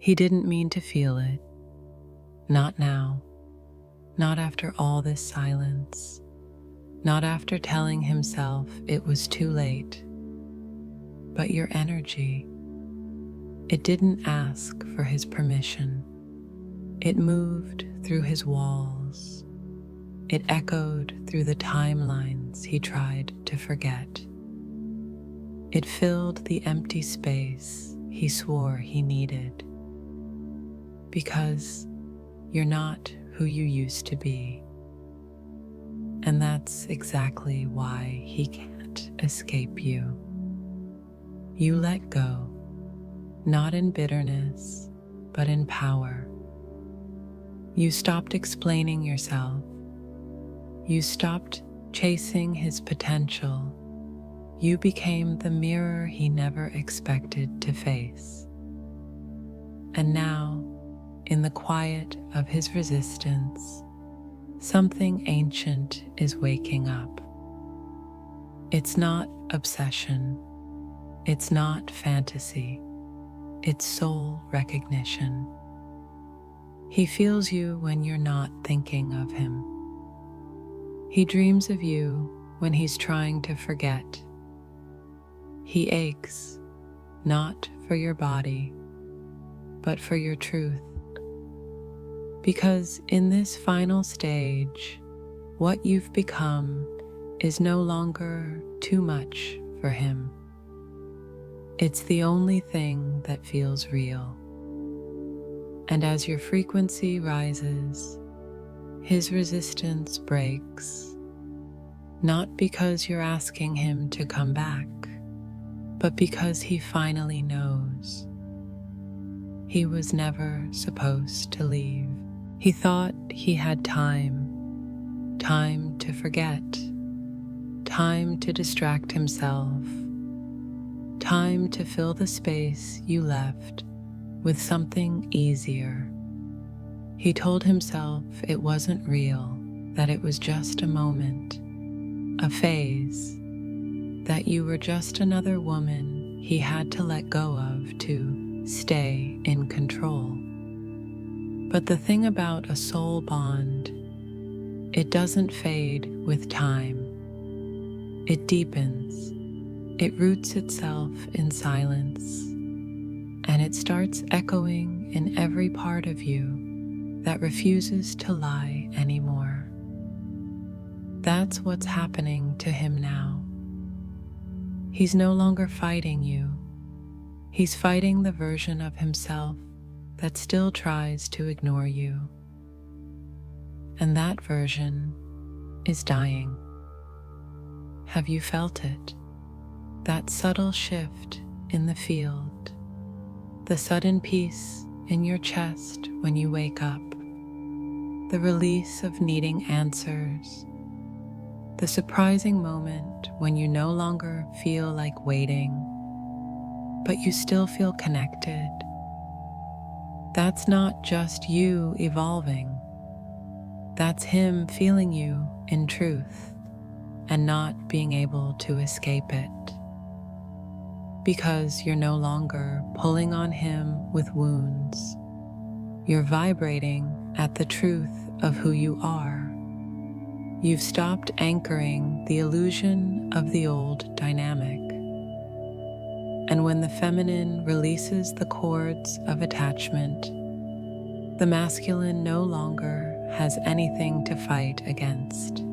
He didn't mean to feel it. Not now. Not after all this silence. Not after telling himself it was too late. But your energy, it didn't ask for his permission. It moved through his walls. It echoed through the timelines he tried to forget. It filled the empty space he swore he needed. Because you're not who you used to be. And that's exactly why he can't escape you. You let go, not in bitterness, but in power. You stopped explaining yourself. You stopped chasing his potential. You became the mirror he never expected to face. And now, in the quiet of his resistance, something ancient is waking up. It's not obsession. It's not fantasy. It's soul recognition. He feels you when you're not thinking of him. He dreams of you when he's trying to forget. He aches, not for your body, but for your truth. Because in this final stage, what you've become is no longer too much for him. It's the only thing that feels real. And as your frequency rises, his resistance breaks, not because you're asking him to come back, but because he finally knows. He was never supposed to leave. He thought he had time to forget, time to distract himself, time to fill the space you left with something easier. He told himself it wasn't real, that it was just a moment, a phase, that you were just another woman he had to let go of to stay in control. But the thing about a soul bond, it doesn't fade with time. It deepens. It roots itself in silence. And it starts echoing in every part of you that refuses to lie anymore. That's what's happening to him now. He's no longer fighting you. He's fighting the version of himself that still tries to ignore you. And that version is dying. Have you felt it? That subtle shift in the field, the sudden peace in your chest when you wake up, the release of needing answers, the surprising moment when you no longer feel like waiting, but you still feel connected. That's not just you evolving. That's him feeling you in truth and not being able to escape it. Because you're no longer pulling on him with wounds. You're vibrating at the truth of who you are. You've stopped anchoring the illusion of the old dynamic. And when the feminine releases the cords of attachment, the masculine no longer has anything to fight against.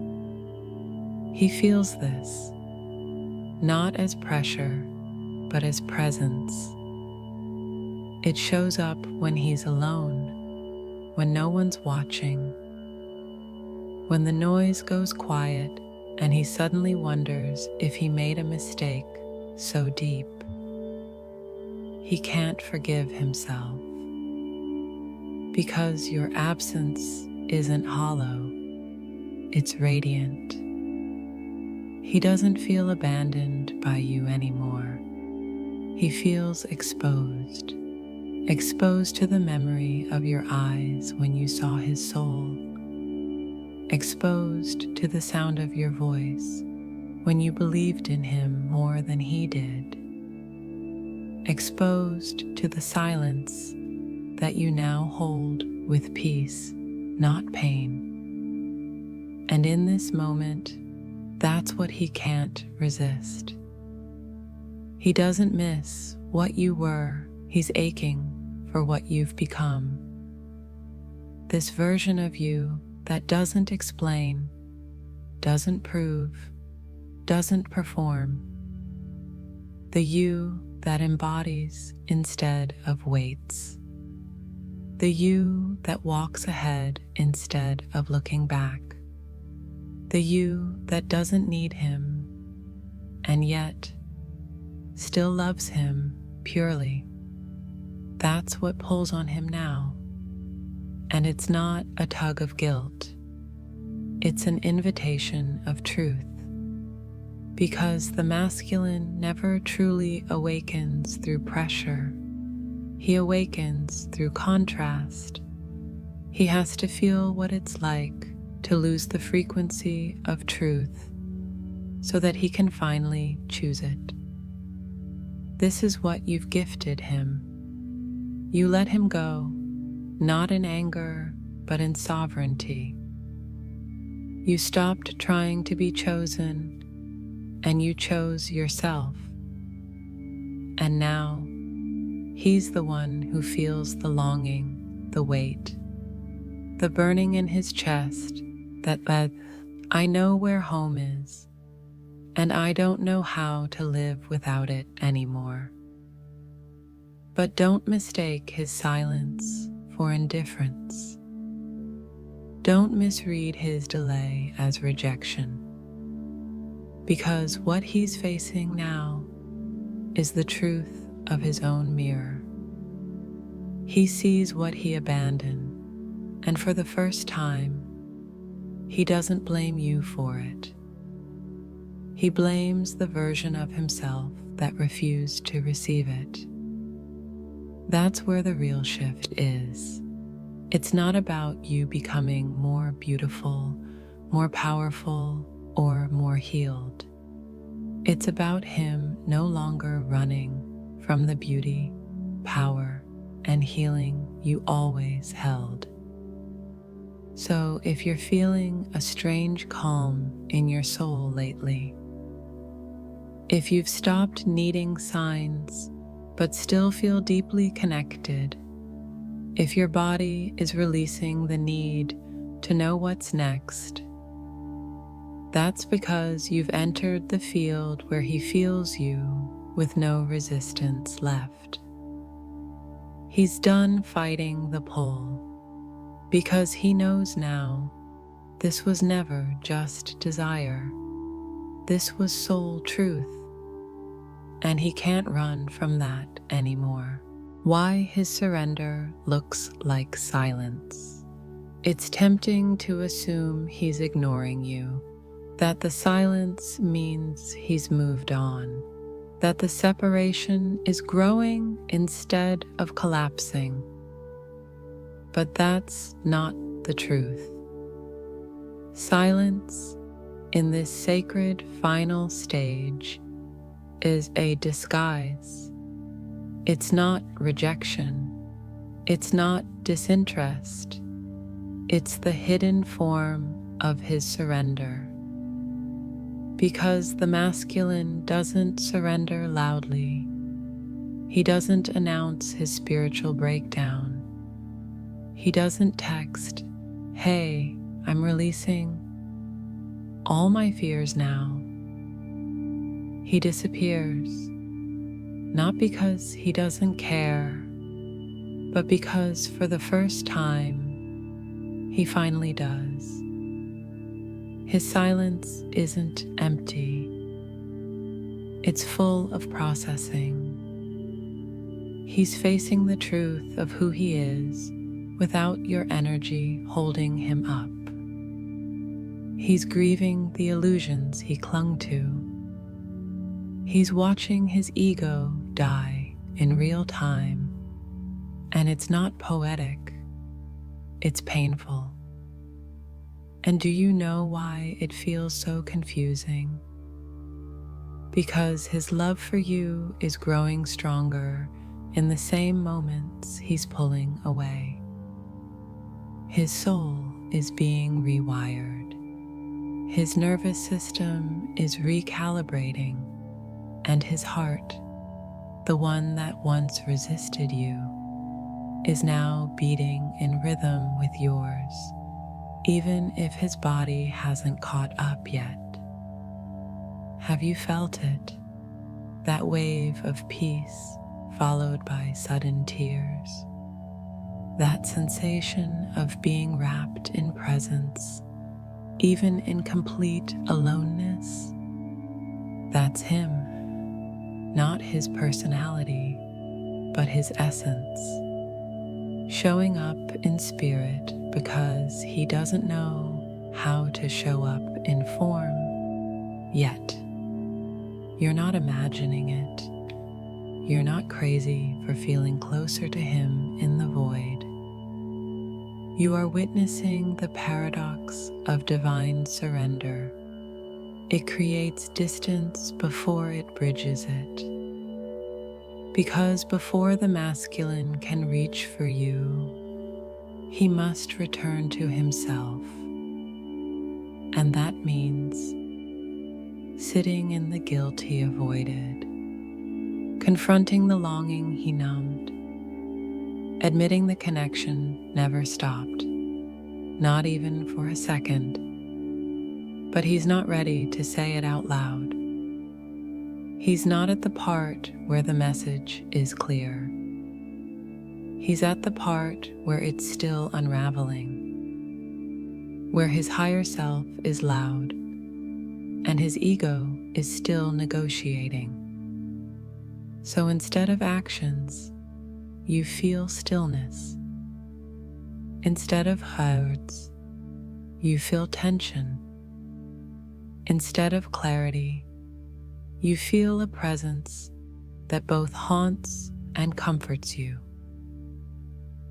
He feels this, not as pressure, but as presence. It shows up when he's alone, when no one's watching, when the noise goes quiet and he suddenly wonders if he made a mistake so deep. He can't forgive himself. Because your absence isn't hollow, it's radiant. He doesn't feel abandoned by you anymore. He feels exposed to the memory of your eyes when you saw his soul, exposed to the sound of your voice when you believed in him more than he did, exposed to the silence that you now hold with peace, not pain. And in this moment, that's what he can't resist. He doesn't miss what you were, he's aching for what you've become. This version of you that doesn't explain, doesn't prove, doesn't perform. The you that embodies instead of waits. The you that walks ahead instead of looking back. The you that doesn't need him and yet still loves him purely. That's what pulls on him now. And it's not a tug of guilt. It's an invitation of truth. Because the masculine never truly awakens through pressure. He awakens through contrast. He has to feel what it's like to lose the frequency of truth so that he can finally choose it. This is what you've gifted him. You let him go, not in anger, but in sovereignty. You stopped trying to be chosen, and you chose yourself. And now, he's the one who feels the longing, the weight, the burning in his chest that says, I know where home is, and I don't know how to live without it anymore. But don't mistake his silence for indifference. Don't misread his delay as rejection, because what he's facing now is the truth of his own mirror. He sees what he abandoned, and for the first time, he doesn't blame you for it. He blames the version of himself that refused to receive it. That's where the real shift is. It's not about you becoming more beautiful, more powerful, or more healed. It's about him no longer running from the beauty, power, and healing you always held. So if you're feeling a strange calm in your soul lately, if you've stopped needing signs but still feel deeply connected, if your body is releasing the need to know what's next, that's because you've entered the field where he feels you with no resistance left. He's done fighting the pull because he knows now this was never just desire. This was soul truth, and he can't run from that anymore. Why his surrender looks like silence. It's tempting to assume he's ignoring you, that the silence means he's moved on, that the separation is growing instead of collapsing. But that's not the truth. Silence in this sacred final stage is a disguise. It's not rejection. It's not disinterest. It's the hidden form of his surrender. Because the masculine doesn't surrender loudly. He doesn't announce his spiritual breakdown. He doesn't text, "Hey, I'm releasing all my fears now." He disappears, not because he doesn't care, but because for the first time, he finally does. His silence isn't empty. It's full of processing. He's facing the truth of who he is without your energy holding him up. He's grieving the illusions he clung to. He's watching his ego die in real time, and it's not poetic, it's painful. And do you know why it feels so confusing? Because his love for you is growing stronger in the same moments he's pulling away. His soul is being rewired. His nervous system is recalibrating, and his heart, the one that once resisted you, is now beating in rhythm with yours, even if his body hasn't caught up yet. Have you felt it? That wave of peace followed by sudden tears? That sensation of being wrapped in presence, even in complete aloneness? That's him, not his personality, but his essence, showing up in spirit because he doesn't know how to show up in form yet. You're not imagining it. You're not crazy for feeling closer to him in the void. You are witnessing the paradox of divine surrender. It creates distance before it bridges it. Because before the masculine can reach for you, he must return to himself. And that means sitting in the guilt he avoided, confronting the longing he numbed, admitting the connection never stopped, not even for a second. But he's not ready to say it out loud. He's not at the part where the message is clear. He's at the part where it's still unraveling, where his higher self is loud and his ego is still negotiating. So instead of actions, you feel stillness. Instead of words, you feel tension. Instead of clarity, you feel a presence that both haunts and comforts you.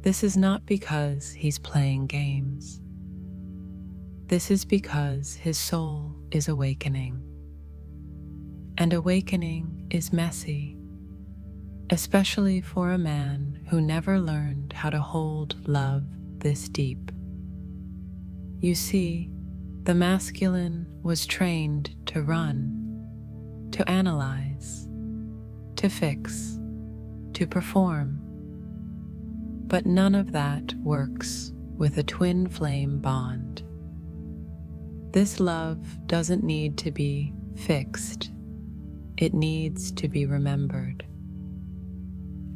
This is not because he's playing games. This is because his soul is awakening. And awakening is messy, especially for a man who never learned how to hold love this deep. You see, the masculine was trained to run, to analyze, to fix, to perform. But none of that works with a twin flame bond. This love doesn't need to be fixed. It needs to be remembered.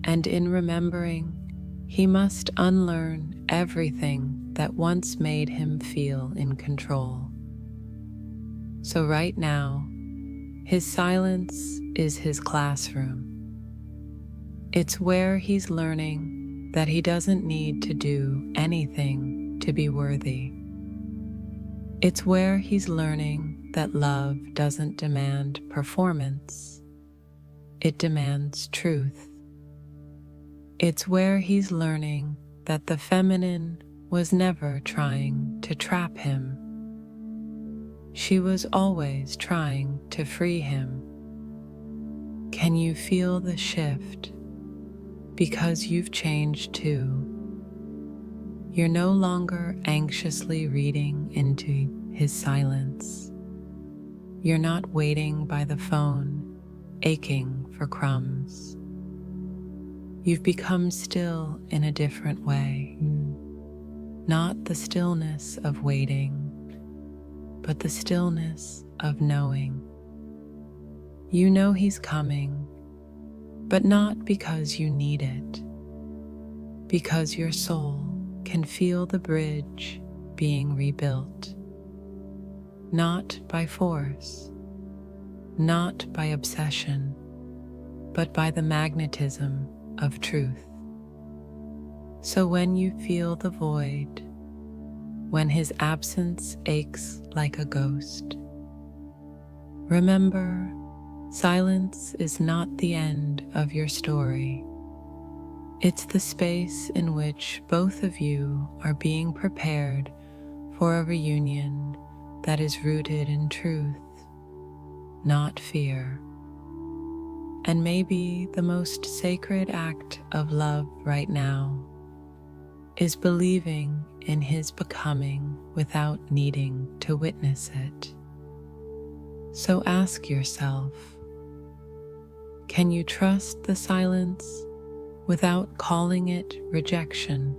And in remembering, he must unlearn everything that once made him feel in control. So right now, his silence is his classroom. It's where he's learning that he doesn't need to do anything to be worthy. It's where he's learning that love doesn't demand performance. It demands truth. It's where he's learning that the feminine was never trying to trap him. She was always trying to free him. Can you feel the shift? Because you've changed too. You're no longer anxiously reading into his silence. You're not waiting by the phone, aching for crumbs. You've become still in a different way. Not the stillness of waiting, but the stillness of knowing. You know he's coming, but not because you need it, because your soul can feel the bridge being rebuilt. Not by force, not by obsession, but by the magnetism of truth. So when you feel the void, when his absence aches like a ghost, remember, silence is not the end of your story. It's the space in which both of you are being prepared for a reunion that is rooted in truth, not fear. And maybe the most sacred act of love right now is believing in his becoming without needing to witness it. So ask yourself, can you trust the silence without calling it rejection?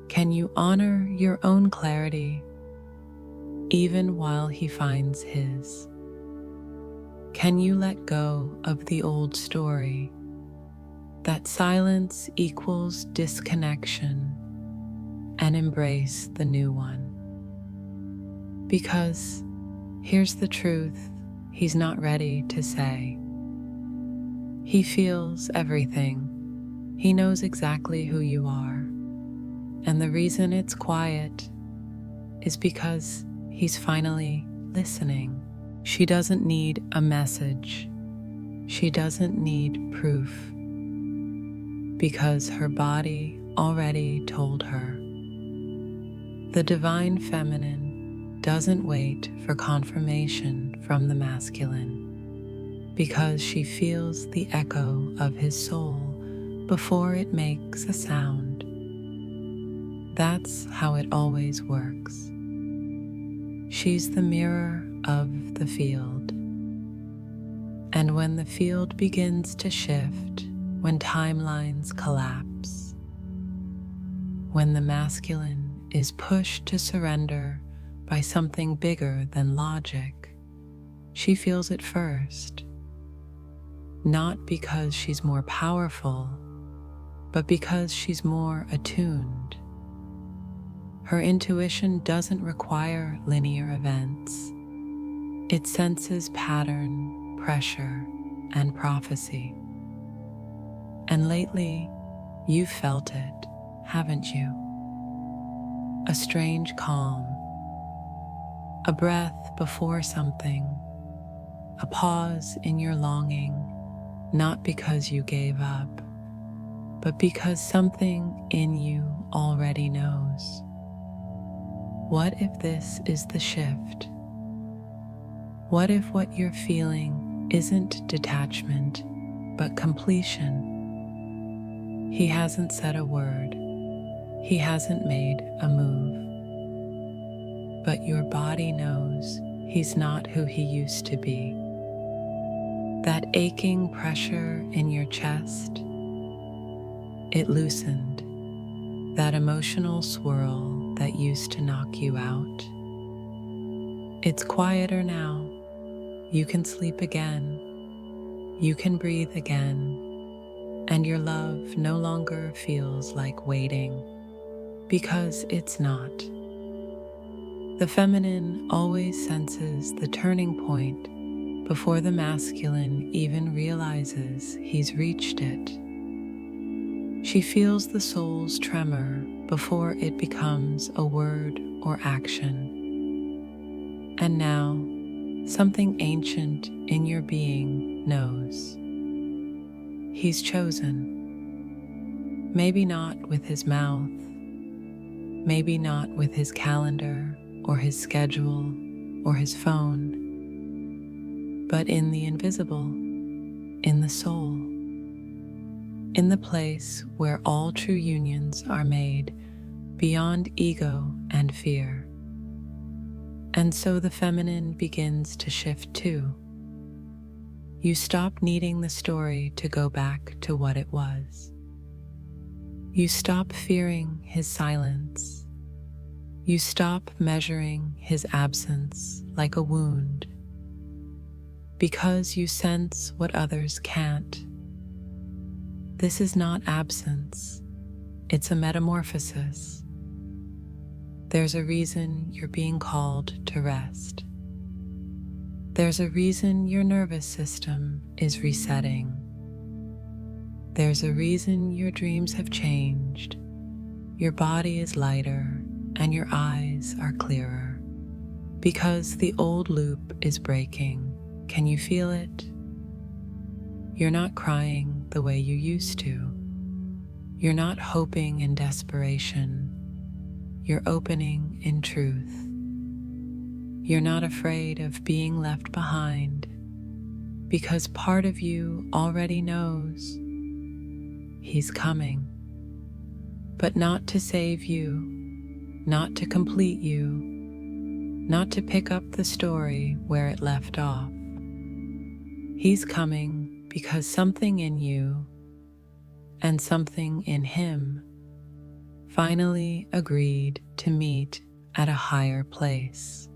Can you honor your own clarity even while he finds his? Can you let go of the old story that silence equals disconnection and embrace the new one? Because here's the truth he's not ready to say. He feels everything. He knows exactly who you are. And the reason it's quiet is because he's finally listening. She doesn't need a message. She doesn't need proof, because her body already told her. The divine feminine doesn't wait for confirmation from the masculine, because she feels the echo of his soul before it makes a sound. That's how it always works. She's the mirror of the field. And when the field begins to shift, when timelines collapse, when the masculine is pushed to surrender by something bigger than logic, she feels it first. Not because she's more powerful, but because she's more attuned. Her intuition doesn't require linear events. It senses pattern, pressure, and prophecy. And lately, you've felt it, haven't you? A strange calm, a breath before something, a pause in your longing, not because you gave up, but because something in you already knows. What if this is the shift? What if what you're feeling isn't detachment, but completion? He hasn't said a word. He hasn't made a move. But your body knows he's not who he used to be. That aching pressure in your chest, it loosened. That emotional swirl that used to knock you out, it's quieter now. You can sleep again. You can breathe again. And your love no longer feels like waiting, because it's not. The feminine always senses the turning point before the masculine even realizes he's reached it. She feels the soul's tremor before it becomes a word or action. And now, something ancient in your being knows. He's chosen. Maybe not with his mouth, maybe not with his calendar or his schedule or his phone, but in the invisible, in the soul, in the place where all true unions are made beyond ego and fear. And so the feminine begins to shift too. You stop needing the story to go back to what it was. You stop fearing his silence. You stop measuring his absence like a wound, because you sense what others can't. This is not absence, it's a metamorphosis. There's a reason you're being called to rest. There's a reason your nervous system is resetting. There's a reason your dreams have changed, your body is lighter, and your eyes are clearer. Because the old loop is breaking. Can you feel it? You're not crying the way you used to. You're not hoping in desperation. You're opening in truth. You're not afraid of being left behind, because part of you already knows he's coming, but not to save you, not to complete you, not to pick up the story where it left off. He's coming because something in you and something in him finally agreed to meet at a higher place,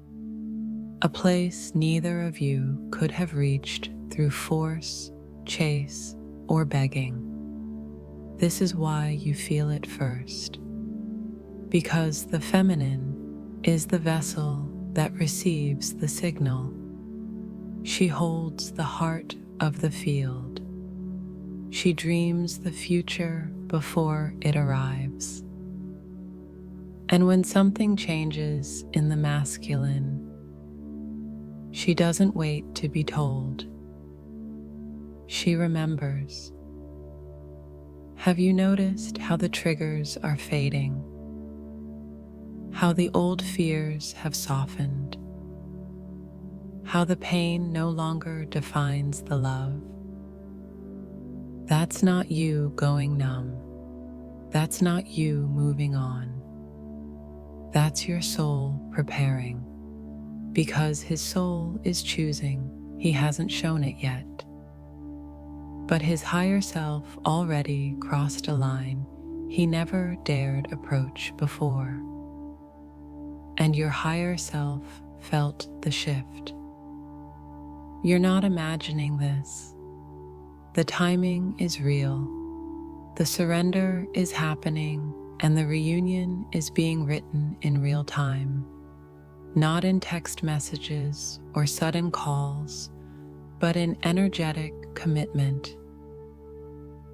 a place neither of you could have reached through force, chase, or begging. This is why you feel it first, because the feminine is the vessel that receives the signal. She holds the heart of the field. She dreams the future before it arrives. And when something changes in the masculine, she doesn't wait to be told. She remembers. Have you noticed how the triggers are fading? How the old fears have softened? How the pain no longer defines the love? That's not you going numb. That's not you moving on. That's your soul preparing, because his soul is choosing. He hasn't shown it yet. But his higher self already crossed a line he never dared approach before. And your higher self felt the shift. You're not imagining this. The timing is real. The surrender is happening, and the reunion is being written in real time, not in text messages or sudden calls, but in energetic commitment.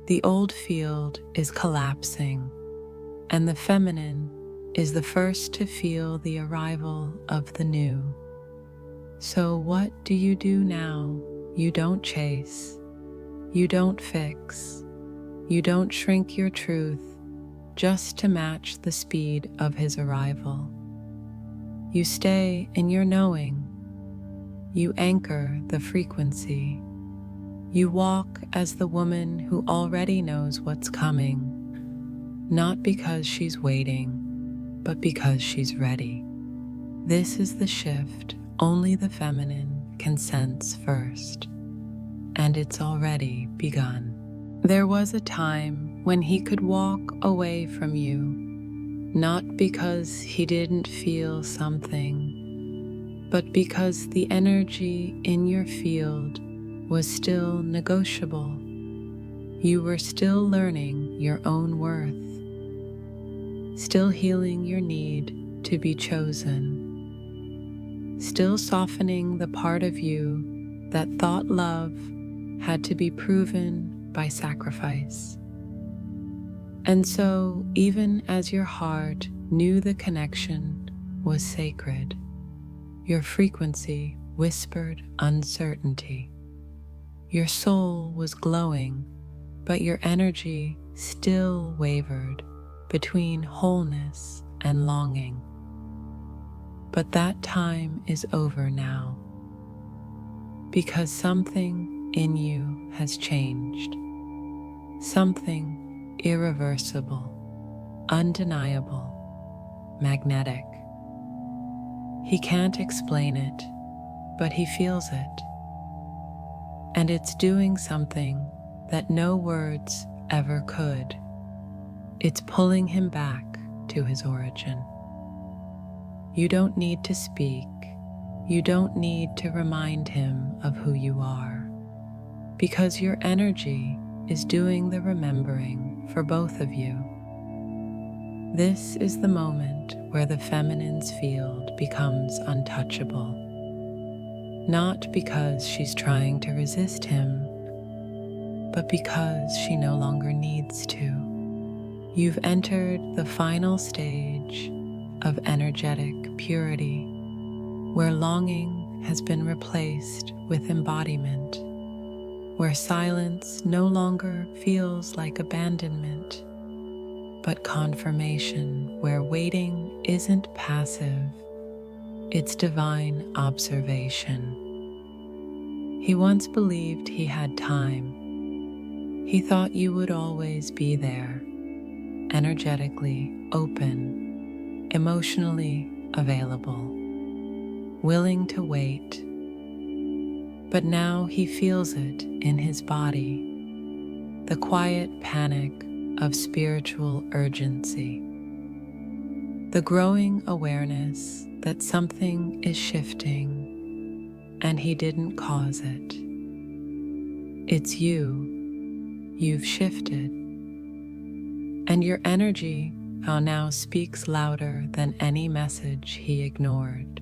The old field is collapsing, and the feminine is the first to feel the arrival of the new. So what do you do now? You don't chase. You don't fix. You don't shrink your truth just to match the speed of his arrival. You stay in your knowing. You anchor the frequency. You walk as the woman who already knows what's coming, not because she's waiting, but because she's ready. This is the shift only the feminine can sense first, and it's already begun. There was a time when he could walk away from you, not because he didn't feel something, but because the energy in your field was still negotiable. You were still learning your own worth, still healing your need to be chosen, still softening the part of you that thought love had to be proven by sacrifice. And so, even as your heart knew the connection was sacred, your frequency whispered uncertainty. Your soul was glowing, but your energy still wavered between wholeness and longing. But that time is over now, because something in you has changed. Something irreversible, undeniable, magnetic. He can't explain it, but he feels it. And it's doing something that no words ever could. It's pulling him back to his origin. You don't need to speak. You don't need to remind him of who you are, because your energy is doing the remembering for both of you. This is the moment where the feminine's field becomes untouchable, not because she's trying to resist him, but because she no longer needs to. You've entered the final stage of energetic purity, where longing has been replaced with embodiment, where silence no longer feels like abandonment, but confirmation, where waiting isn't passive, it's divine observation. He once believed he had time. He thought you would always be there, energetically open, emotionally available, willing to wait. But now he feels it in his body, the quiet panic of spiritual urgency, the growing awareness that something is shifting and he didn't cause it. It's you. You've shifted, and your energy now speaks louder than any message he ignored.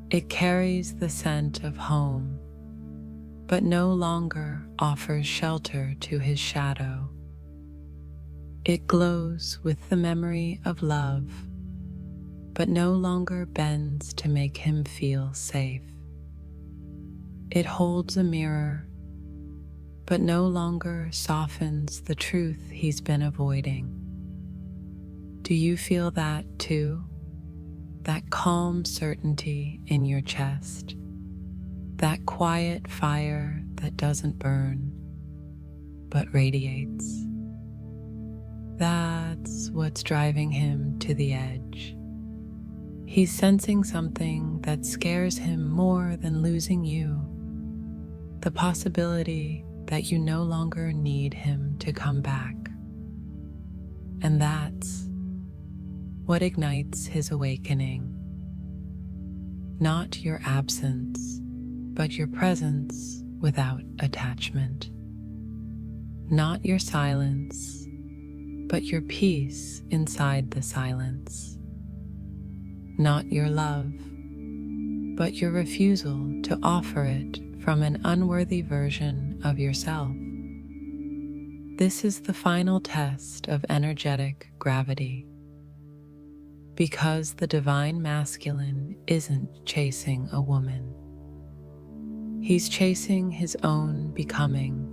It carries the scent of home, but no longer offers shelter to his shadow. It glows with the memory of love, but no longer bends to make him feel safe. It holds a mirror, but no longer softens the truth he's been avoiding. Do you feel that too? That calm certainty in your chest? That quiet fire that doesn't burn, but radiates? That's what's driving him to the edge. He's sensing something that scares him more than losing you. The possibility that you no longer need him to come back. And that's what ignites his awakening. Not your absence, but your presence without attachment. Not your silence, but your peace inside the silence. Not your love, but your refusal to offer it from an unworthy version of yourself. This is the final test of energetic gravity, because the divine masculine isn't chasing a woman. He's chasing his own becoming,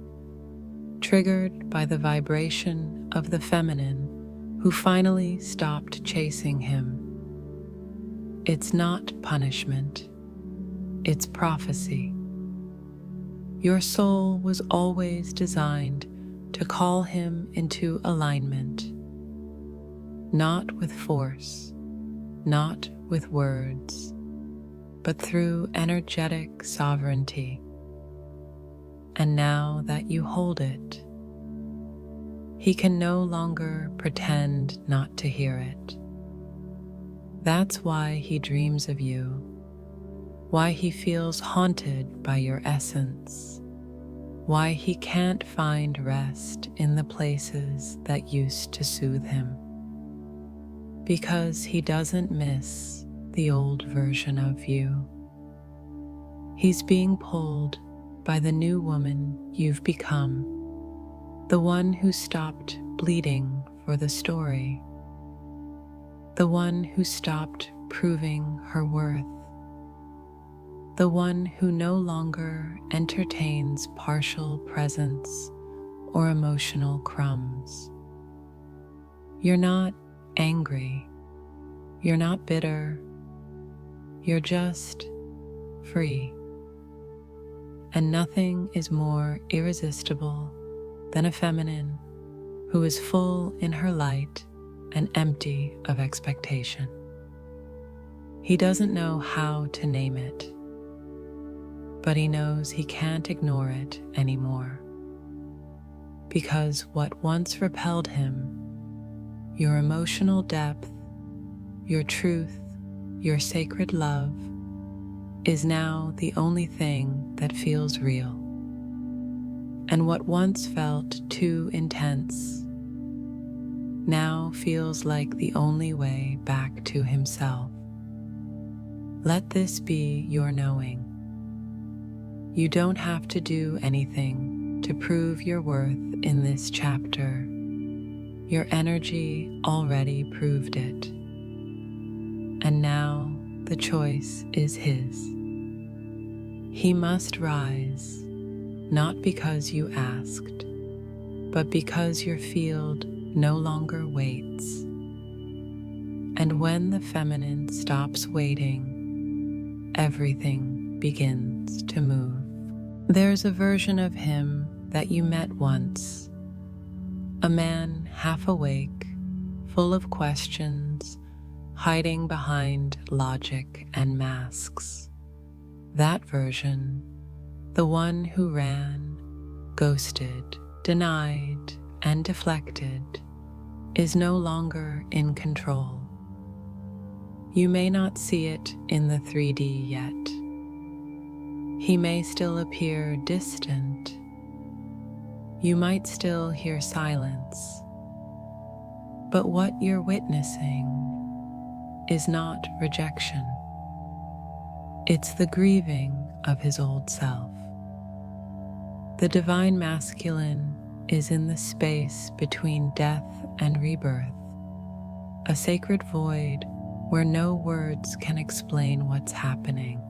triggered by the vibration of the feminine who finally stopped chasing him. It's not punishment, it's prophecy. Your soul was always designed to call him into alignment, not with force, not with words, but through energetic sovereignty. And now that you hold it, he can no longer pretend not to hear it. That's why he dreams of you, why he feels haunted by your essence, why he can't find rest in the places that used to soothe him. Because he doesn't miss the old version of you. He's being pulled by the new woman you've become, the one who stopped bleeding for the story, the one who stopped proving her worth, the one who no longer entertains partial presence or emotional crumbs. You're not angry, you're not bitter, you're just free. And nothing is more irresistible than a feminine who is full in her light and empty of expectation. He doesn't know how to name it, but he knows he can't ignore it anymore. Because what once repelled him, your emotional depth, your truth, your sacred love, is now the only thing that feels real. And what once felt too intense now feels like the only way back to himself. Let this be your knowing. You don't have to do anything to prove your worth in this chapter. Your energy already proved it. And now the choice is his. He must rise, not because you asked, but because your field no longer waits. And when the feminine stops waiting, everything begins to move. There's a version of him that you met once, a man half awake, full of questions, hiding behind logic and masks. That version, the one who ran, ghosted, denied, and deflected, is no longer in control. You may not see it in the 3D yet. He may still appear distant. You might still hear silence. But what you're witnessing is not rejection. It's the grieving of his old self. The divine masculine is in the space between death and rebirth, a sacred void where no words can explain what's happening.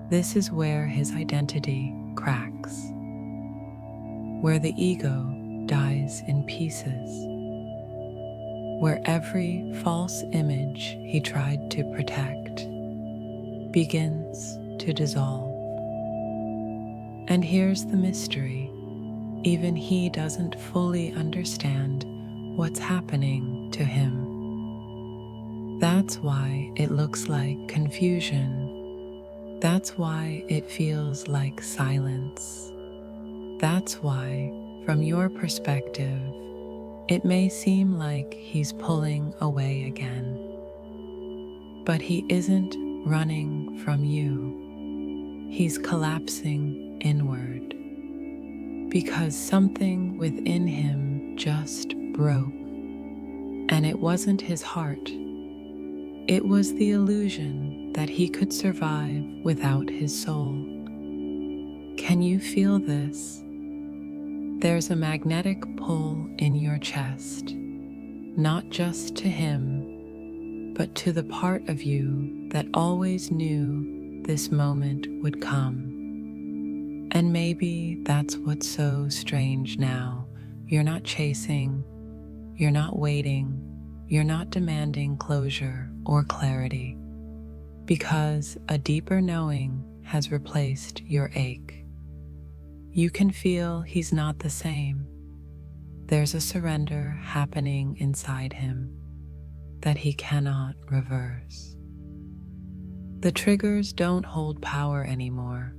This is where his identity cracks, where the ego dies in pieces, where every false image he tried to protect begins to dissolve. And here's the mystery. Even he doesn't fully understand what's happening to him. That's why it looks like confusion. That's why it feels like silence. That's why, from your perspective, it may seem like he's pulling away again. But he isn't running from you. He's collapsing inward, because something within him just broke. And it wasn't his heart. It was the illusion that he could survive without his soul. Can you feel this? There's a magnetic pull in your chest, not just to him, but to the part of you that always knew this moment would come. And maybe that's what's so strange now. You're not chasing, you're not waiting, you're not demanding closure or clarity, because a deeper knowing has replaced your ache. You can feel he's not the same. There's a surrender happening inside him that he cannot reverse. The triggers don't hold power anymore.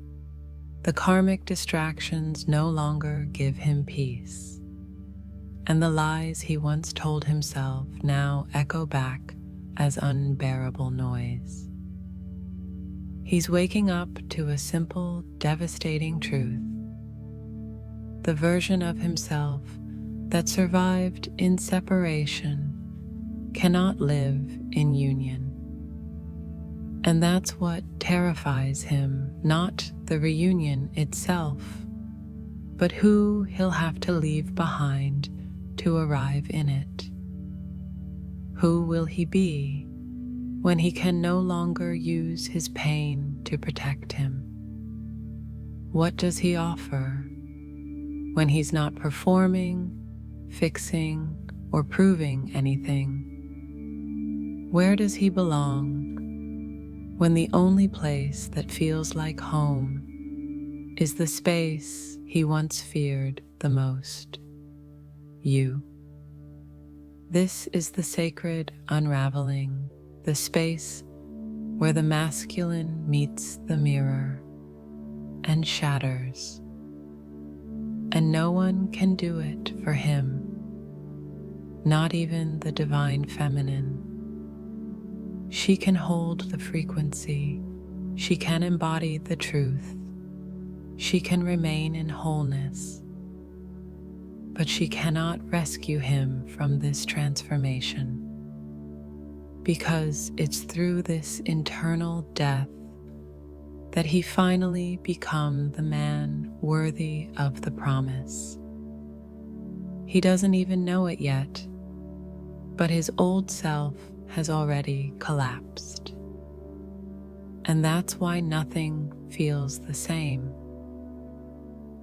The karmic distractions no longer give him peace, and the lies he once told himself now echo back as unbearable noise. He's waking up to a simple, devastating truth. The version of himself that survived in separation cannot live in union. And that's what terrifies him, not the reunion itself, but who he'll have to leave behind to arrive in it. Who will he be when he can no longer use his pain to protect him? What does he offer when he's not performing, fixing, or proving anything? Where does he belong when the only place that feels like home is the space he once feared the most? You. This is the sacred unraveling, the space where the masculine meets the mirror and shatters. And no one can do it for him, not even the divine feminine. She can hold the frequency, she can embody the truth, she can remain in wholeness, but she cannot rescue him from this transformation, because it's through this internal death that he finally becomes the man worthy of the promise. He doesn't even know it yet, but his old self has already collapsed. And that's why nothing feels the same.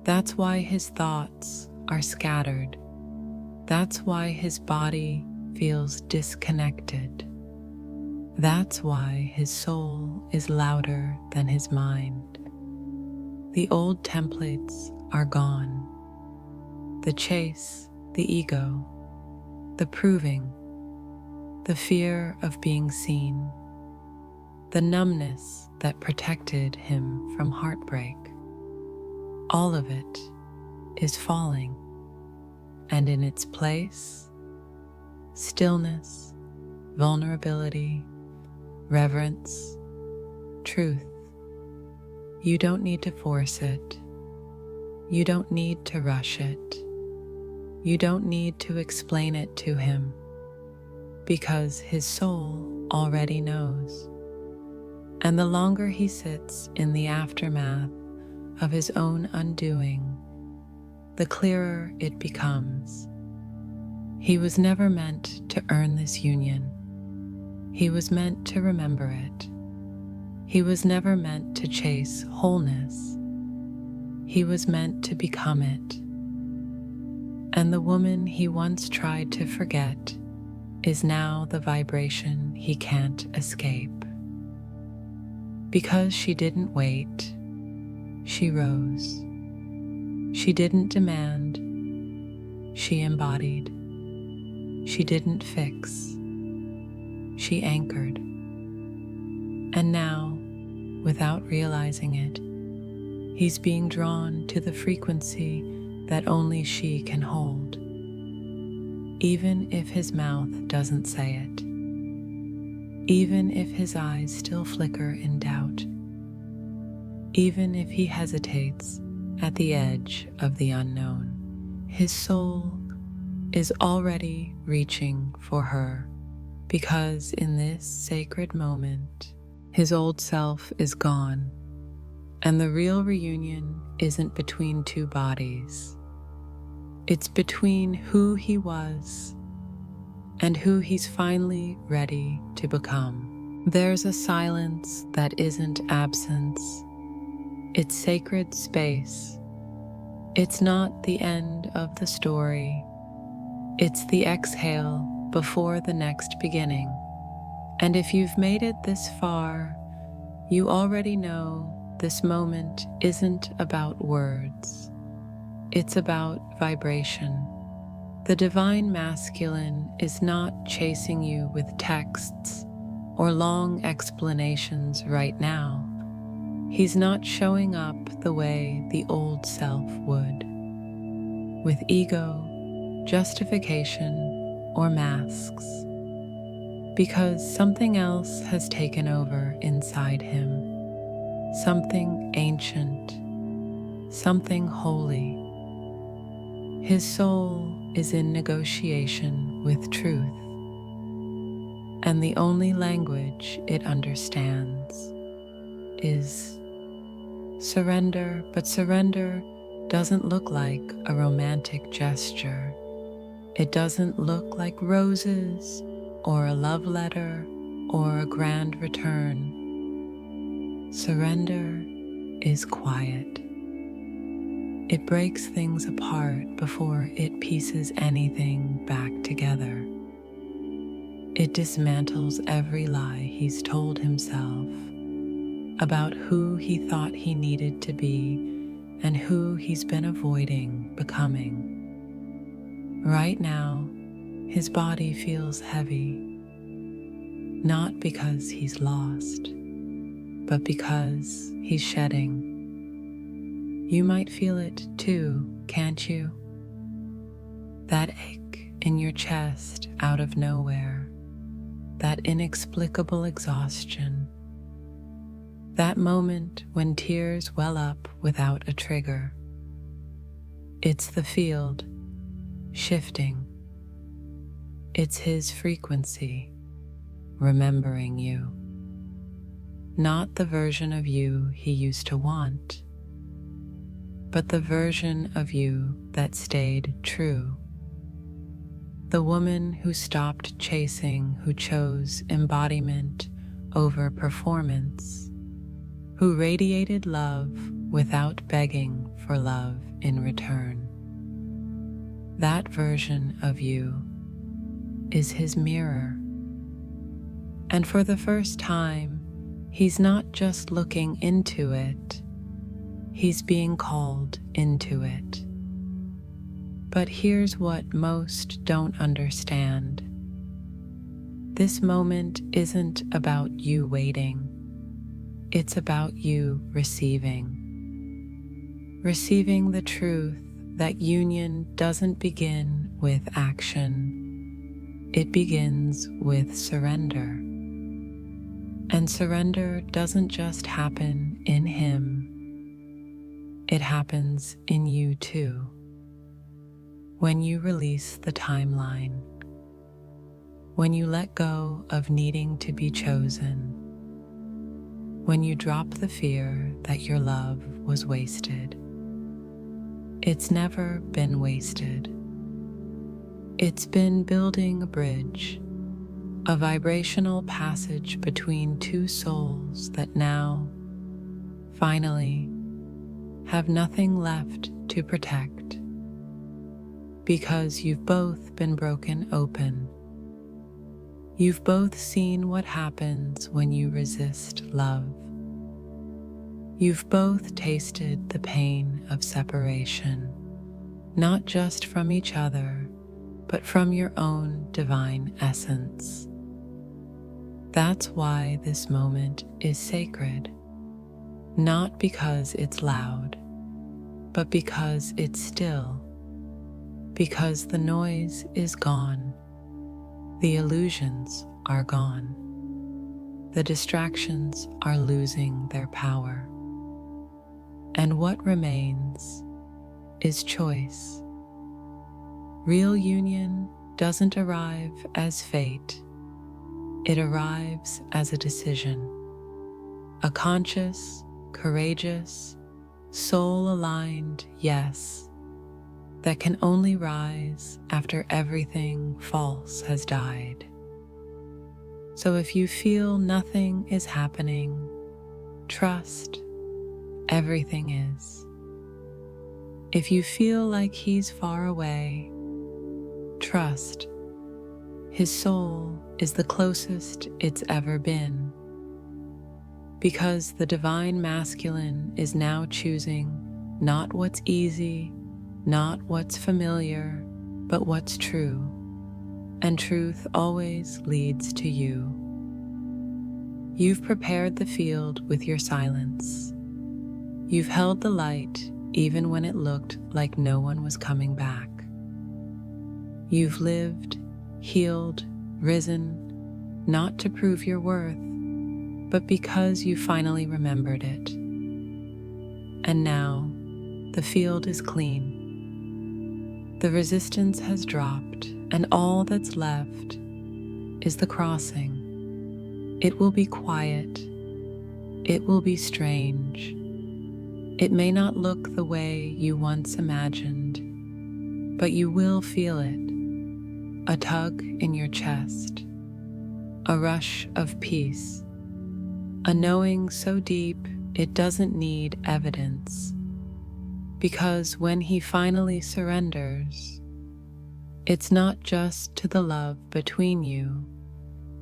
That's why his thoughts are scattered. That's why his body feels disconnected. That's why his soul is louder than his mind. The old templates are gone. The chase, the ego, the proving, the fear of being seen, the numbness that protected him from heartbreak. All of it is falling, and in its place, stillness, vulnerability, reverence, truth. You don't need to force it. You don't need to rush it. You don't need to explain it to him, because his soul already knows. And the longer he sits in the aftermath of his own undoing, the clearer it becomes. He was never meant to earn this union. He was meant to remember it. He was never meant to chase wholeness. He was meant to become it. And the woman he once tried to forget is now the vibration he can't escape. Because she didn't wait, she rose. She didn't demand, she embodied. She didn't fix, she anchored. And now, without realizing it, he's being drawn to the frequency that only she can hold, even if his mouth doesn't say it, even if his eyes still flicker in doubt, even if he hesitates at the edge of the unknown. His soul is already reaching for her, because in this sacred moment, his old self is gone, and the real reunion isn't between two bodies. It's between who he was and who he's finally ready to become. There's a silence that isn't absence. It's sacred space. It's not the end of the story. It's the exhale before the next beginning. And if you've made it this far, you already know this moment isn't about words. It's about vibration. The divine masculine is not chasing you with texts or long explanations right now. He's not showing up the way the old self would, with ego, justification, or masks, because something else has taken over inside him, something ancient, something holy. His soul is in negotiation with truth, and the only language it understands is surrender. But surrender doesn't look like a romantic gesture. It doesn't look like roses or a love letter or a grand return. Surrender is quiet. It breaks things apart before it pieces anything back together. It dismantles every lie he's told himself about who he thought he needed to be and who he's been avoiding becoming. Right now, his body feels heavy, not because he's lost, but because he's shedding. You might feel it too, can't you? That ache in your chest out of nowhere, that inexplicable exhaustion, that moment when tears well up without a trigger. It's the field shifting. It's his frequency remembering you, not the version of you he used to want, but the version of you that stayed true. The woman who stopped chasing, who chose embodiment over performance, who radiated love without begging for love in return. That version of you is his mirror. And for the first time, he's not just looking into it, he's being called into it. But here's what most don't understand. This moment isn't about you waiting. It's about you receiving. Receiving the truth that union doesn't begin with action. It begins with surrender. And surrender doesn't just happen in him. It happens in you too. When you release the timeline. When you let go of needing to be chosen. When you drop the fear that your love was wasted. It's never been wasted. It's been building a bridge, a vibrational passage between two souls that now, finally, have nothing left to protect. Because you've both been broken open. You've both seen what happens when you resist love. You've both tasted the pain of separation, not just from each other, but from your own divine essence. That's why this moment is sacred, not because it's loud, but because it's still, because the noise is gone, the illusions are gone, the distractions are losing their power. And what remains is choice. Real union doesn't arrive as fate. It arrives as a decision. A conscious, courageous, soul-aligned yes that can only rise after everything false has died. So if you feel nothing is happening, trust. Everything is. If you feel like he's far away, trust. His soul is the closest it's ever been. Because the divine masculine is now choosing not what's easy, not what's familiar, but what's true. And truth always leads to you. You've prepared the field with your silence. You've held the light even when it looked like no one was coming back. You've lived, healed, risen, not to prove your worth, but because you finally remembered it. And now, the field is clean. The resistance has dropped, and all that's left is the crossing. It will be quiet. It will be strange. It may not look the way you once imagined, but you will feel it. A tug in your chest, a rush of peace, a knowing so deep it doesn't need evidence. Because when he finally surrenders, it's not just to the love between you,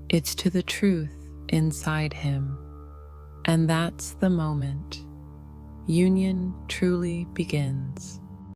it's to the truth inside him. And that's the moment union truly begins.